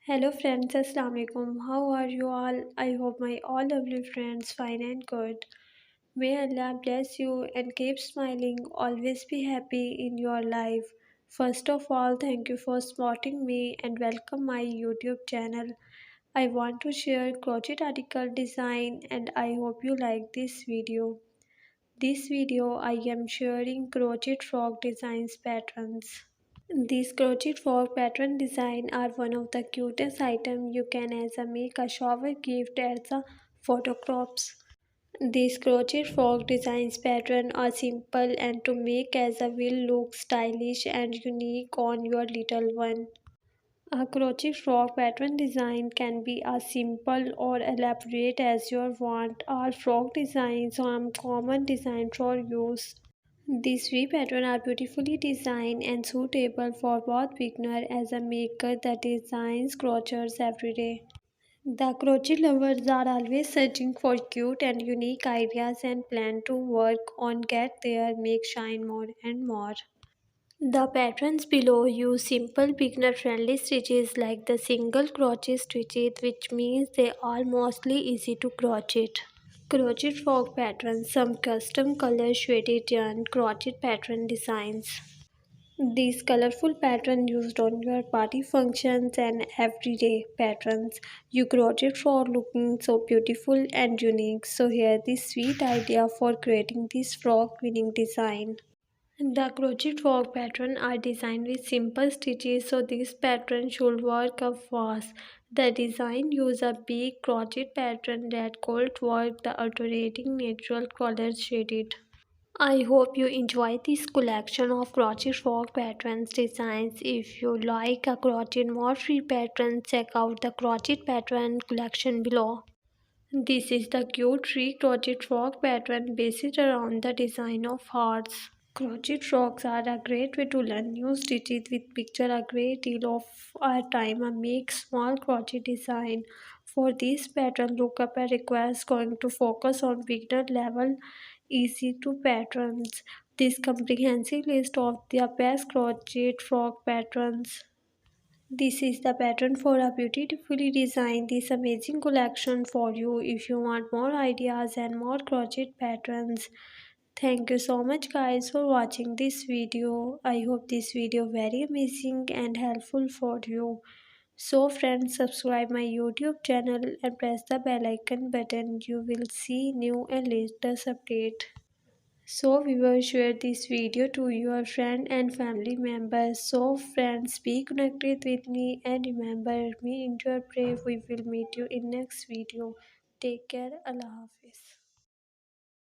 Hello friends, Assalamu alaikum. How are you all? I hope my all lovely friends fine and good. May Allah bless you and keep smiling. Always be happy in your life. First of all, thank you for supporting me and welcome my YouTube channel. I want to share crochet article design and I hope you like this video. This video I am sharing crochet frog designs patterns. These crochet frog pattern design are one of the cutest items you can as a make a shower gift as a photographs. These crochet frog designs pattern are simple and to make as a will look stylish and unique on your little one. A crochet frog pattern design can be as simple or elaborate as you want. All frog designs are common design for use. These three patterns are beautifully designed and suitable for both beginner as a maker that designs crochets every day. The crochet lovers are always searching for cute and unique ideas and plan to work on get their make shine more and more. The patterns below use simple beginner friendly stitches like the single crochet stitches, which means they are mostly easy to crochet. Crochet frog patterns, some custom color shaded yarn crochet pattern designs. These colorful patterns used on your party functions and everyday patterns. You crochet frog looking so beautiful and unique. So here this sweet idea for creating this frog winning design. The crochet frog pattern are designed with simple stitches, so this pattern should work up fast. The design uses a big crochet pattern that could work the alternating natural colors shaded. I hope you enjoy this collection of crochet frog patterns designs. If you like a crochet more free pattern, check out the crochet pattern collection below. This is the cute free crochet frog pattern based around the design of hearts. Crochet frocks are a great way to learn new stitches with picture a great deal of our time and make small crochet design. For this pattern, look up a request going to focus on beginner level easy to patterns. This comprehensive list of the best crochet frog patterns. This is the pattern for a beautifully designed this amazing collection for you if you want more ideas and more crochet patterns. Thank you so much guys for watching this video. I hope this video very amazing and helpful for you. So friends, subscribe my YouTube channel and press the bell icon button. You will see new and latest update. So we will share this video to your friend and family members. So friends, be connected with me and remember me in your prayer. We will meet you in next video. Take care. Allah Hafiz.